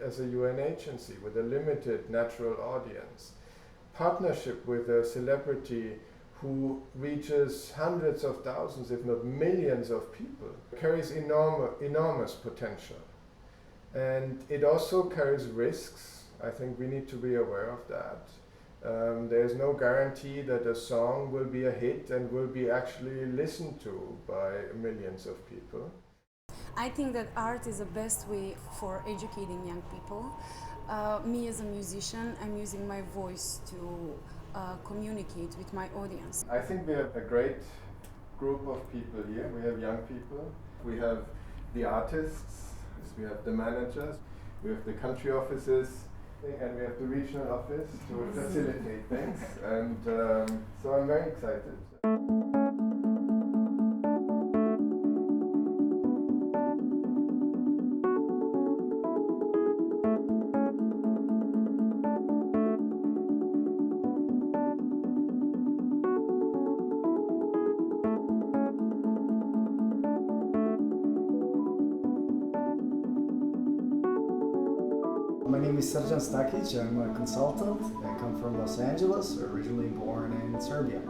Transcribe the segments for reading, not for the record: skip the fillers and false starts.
as a UN agency with a limited natural audience. Partnership with a celebrity who reaches hundreds of thousands, if not millions of people, carries enormous potential. And it also carries risks. I think we need to be aware of that. There's no guarantee that a song will be a hit and will be actually listened to by millions of people. I think that art is the best way for educating young people. Me as a musician, I'm using my voice to communicate with my audience. I think we have a great group of people here. We have young people, we have the artists, we have the managers, we have the country offices, and we have the regional office to facilitate things. And so I'm very excited. My name is Srđan Stakic. I'm a consultant. I come from Los Angeles, originally born in Serbia.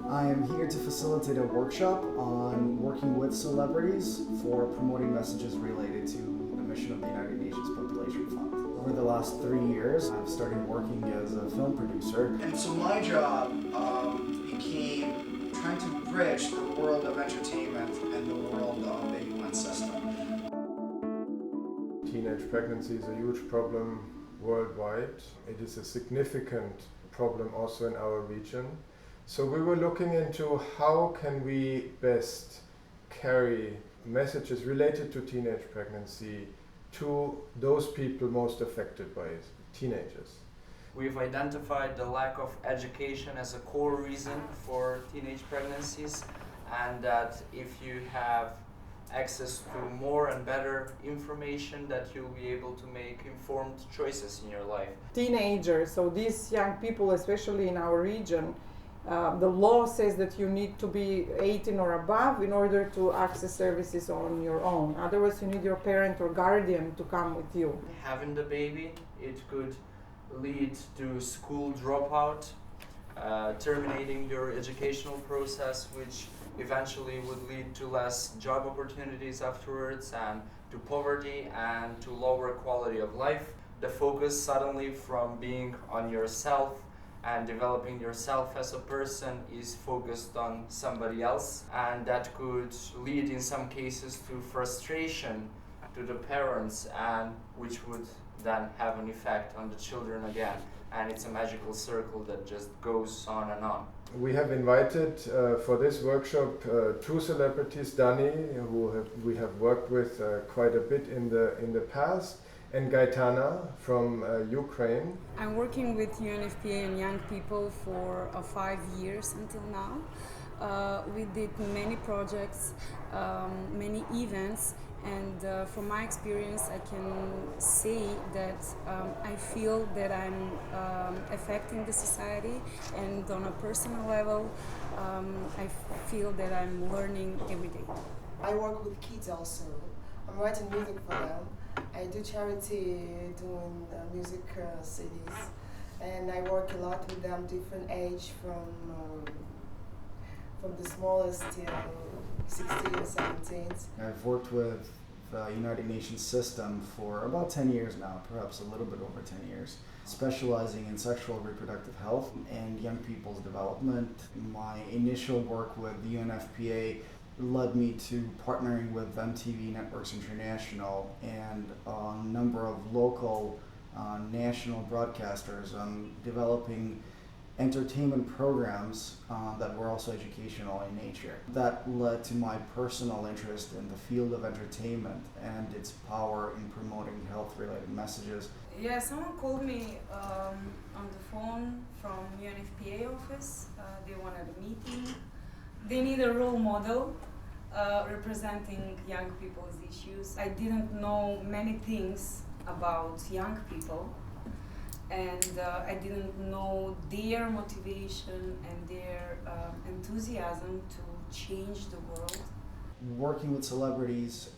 I am here to facilitate a workshop on working with celebrities for promoting messages related to the mission of the United Nations Population Fund. Over the last 3 years, I've started working as a film producer. And so my job became trying to bridge the world of entertainment and the world of the UN system. Teenage pregnancy is a huge problem worldwide. It is a significant problem also in our region. So we were looking into how can we best carry messages related to teenage pregnancy to those people most affected by it, teenagers. We've identified the lack of education as a core reason for teenage pregnancies, and that if you have access to more and better information, that you'll be able to make informed choices in your life. Teenagers, so these young people, especially in our region, the law says that you need to be 18 or above in order to access services on your own. Otherwise, you need your parent or guardian to come with you. Having the baby, it could lead to school dropout, terminating your educational process, which eventually would lead to less job opportunities afterwards, and to poverty and to lower quality of life. The focus suddenly from being on yourself and developing yourself as a person is focused on somebody else, and that could lead in some cases to frustration to the parents, and which would then have an effect on the children again. And it's a magical circle that just goes on and on. We have invited for this workshop 2 celebrities, Dani, who we have worked with quite a bit in the past, and Gaetana from Ukraine. I'm working with UNFPA and young people for 5 years until now. We did many projects, many events, and from my experience I can say that I feel that I'm affecting the society, and on a personal level I feel that I'm learning every day. I work with kids also. I'm writing music for them. I do charity doing music CDs, and I work a lot with them, different age from the smallest till 16 or 17. I've worked with the United Nations system for about 10 years now, perhaps a little bit over 10 years, specializing in sexual and reproductive health and young people's development. My initial work with the UNFPA led me to partnering with MTV Networks International and a number of local national broadcasters on developing entertainment programs that were also educational in nature. That led to my personal interest in the field of entertainment and its power in promoting health-related messages. Yeah, someone called me on the phone from UNFPA office. They wanted a meeting. They need a role model representing young people's issues. I didn't know many things about young people, and I didn't know their motivation and their enthusiasm to change the world. working with celebrities,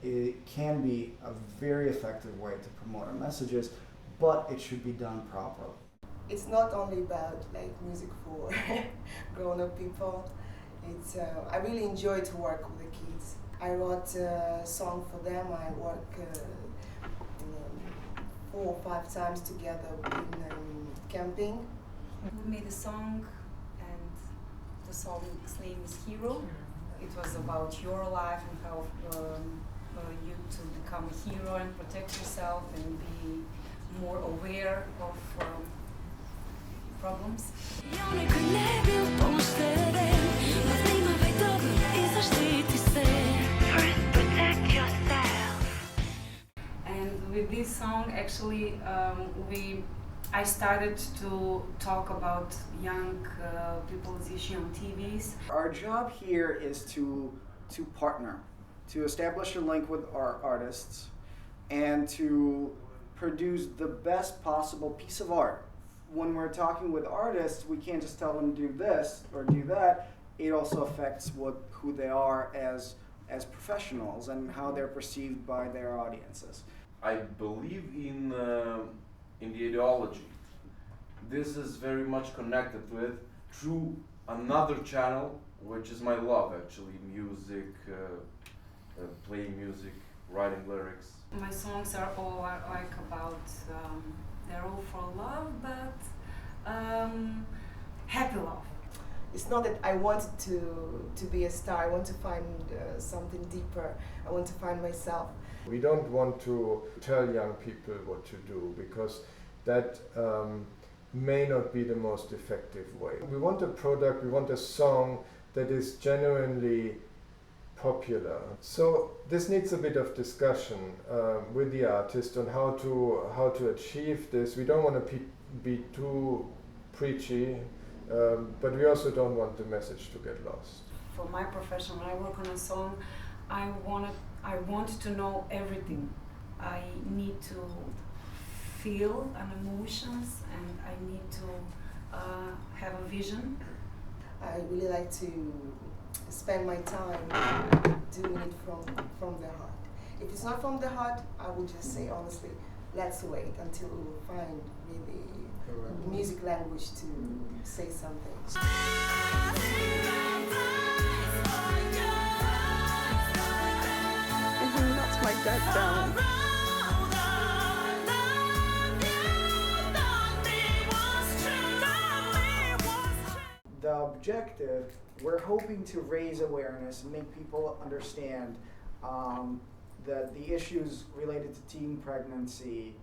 it can be a very effective way to promote our messages, but it should be done properly. It's not only about like music for grown-up people. It's I really enjoy to work with the kids. I wrote a song for them. I work 4 or 5 times together in camping. We made a song, and the song's name is Hero. It was about your life and how you to become a hero and protect yourself and be more aware of problems. And with this song, actually, I started to talk about young people's issue on TVs. Our job here is to partner, to establish a link with our artists, and to produce the best possible piece of art. When we're talking with artists, we can't just tell them do this or do that. It also affects who they are as professionals and how they're perceived by their audiences. I believe in the ideology. This is very much connected with through another channel, which is my love actually, music, playing music, writing lyrics. My songs are all like about, they're all for love, but happy love. It's not that I wanted to be a star. I want to find something deeper. I want to find myself. We don't want to tell young people what to do, because that may not be the most effective way. We want a product, we want a song that is genuinely popular. So this needs a bit of discussion with the artist on how to achieve this. We don't want to be too preachy, but we also don't want the message to get lost. For my profession, when I work on a song, I want to know everything. I need to feel an emotions, and I need to have a vision. I really like to spend my time doing it from the heart. If it's not from the heart, I would just say honestly, let's wait until we find really music language to say something. And he knocks my dad down. The objective, we're hoping to raise awareness and make people understand that the issues related to teen pregnancy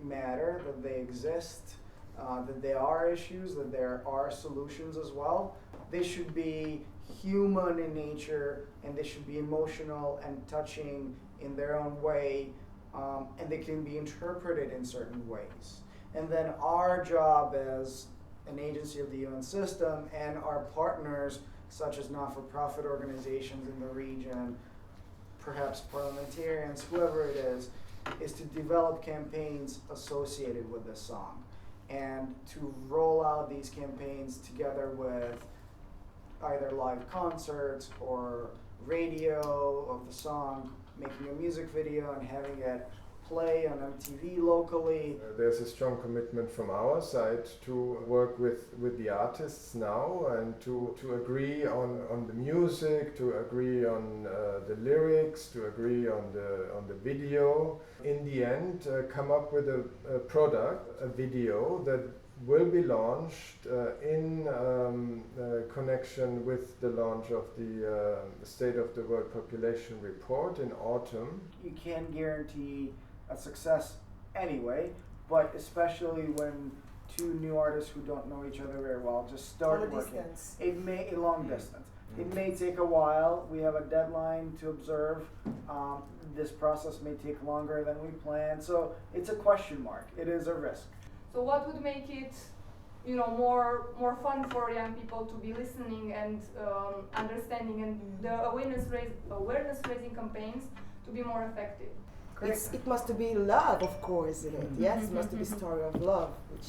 matter, that they exist, that there are issues, that there are solutions as well. They should be human in nature, and they should be emotional and touching in their own way, and they can be interpreted in certain ways. And then our job as an agency of the UN system and our partners, such as not-for-profit organizations in the region, perhaps parliamentarians, whoever it is to develop campaigns associated with this song and to roll out these campaigns together with either live concerts or radio of the song, making a music video and having it play on MTV locally. There's a strong commitment from our side to work with the artists now and to agree on the music, to agree on the lyrics, to agree on the video. In the end, come up with a product, a video that will be launched in connection with the launch of the State of the World Population Report in autumn. You can't guarantee a success anyway, but especially when two new artists who don't know each other very well just start working. Distance. It may a long distance. It may take a while. We have a deadline to observe. This process may take longer than we planned, so it's a question mark. It is a risk. So what would make it, more fun for young people to be listening and understanding, and the awareness raising campaigns to be more effective? It must be love, of course, in it. Yes, it must be a story of love, which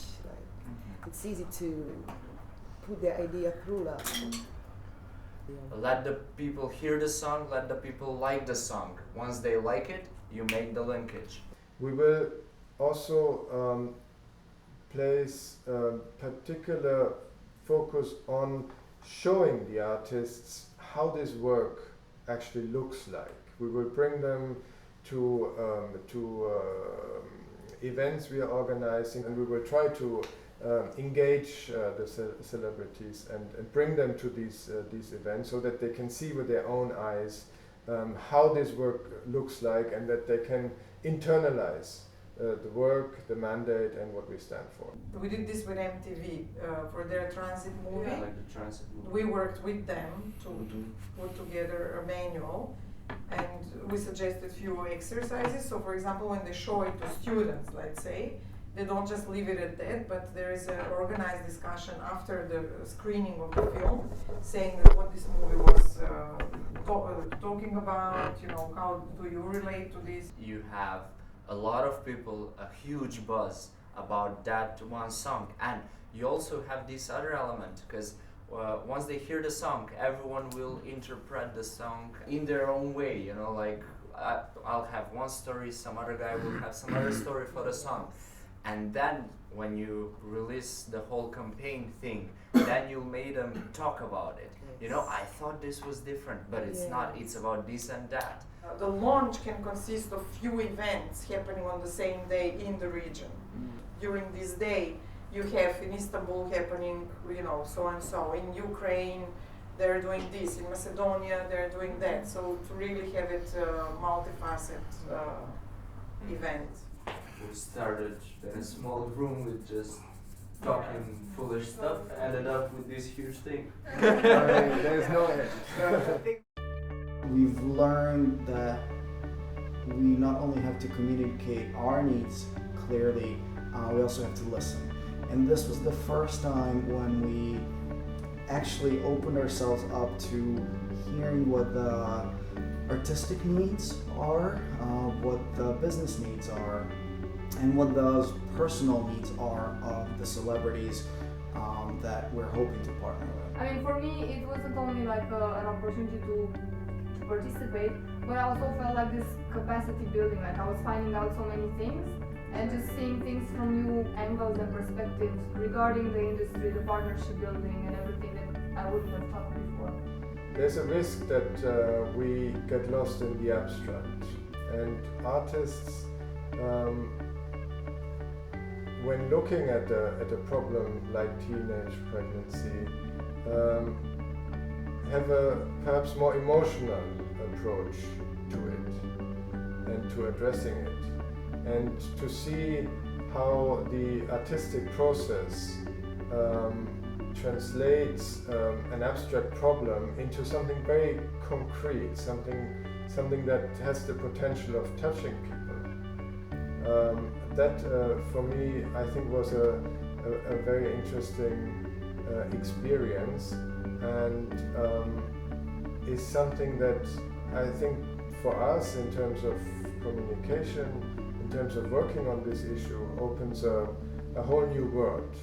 it's easy to put the idea through love. Let the people hear the song, let the people like the song. Once they like it, you make the linkage. We will also place particular focus on showing the artists how this work actually looks like. We will bring them to events we are organizing, and we will try to engage the celebrities and bring them to these events so that they can see with their own eyes how this work looks like, and that they can internalize the work, the mandate, and what we stand for. We did this with MTV for their transit movie. Yeah, like the transit movie. We worked with them to put together a manual, and we suggested few exercises. So for example, when they show it to students, let's say, they don't just leave it at that, but there is an organized discussion after the screening of the film, saying that what this movie was talking about, you know, how do you relate to this? You have a lot of people, a huge buzz about that one song, and you also have this other element, because once they hear the song, everyone will interpret the song in their own way, you know, like I'll have one story, some other guy will have some other story for the song, and then when you release the whole campaign thing, then you made them talk about it. You know, I thought this was different, but it's not, it's about this and that. The launch can consist of few events happening on the same day in the region. During this day, you have in Istanbul happening, you know, so and so. In Ukraine, they're doing this. In Macedonia, they're doing that. So to really have it multifaceted event. We started in a small room with just talking foolish stuff, ended up with this huge thing. There's no end. We've learned that we not only have to communicate our needs clearly, we also have to listen. And this was the first time when we actually opened ourselves up to hearing what the artistic needs are, what the business needs are, and what those personal needs are of the celebrities that we're hoping to partner with. I mean, for me, it wasn't only like an opportunity to participate, but I also felt like this capacity building, like I was finding out so many things and just seeing things from new angles and perspectives regarding the industry, the partnership building, and everything that I wouldn't have thought before. There's a risk that we get lost in the abstract, and artists, when looking at a problem like teenage pregnancy, have a perhaps more emotional approach to it and to addressing it, and to see how the artistic process translates an abstract problem into something very concrete, something that has the potential of touching people. That for me, I think, was a very interesting experience, and is something that I think for us, in terms of communication, in terms of working on this issue, opens a whole new world.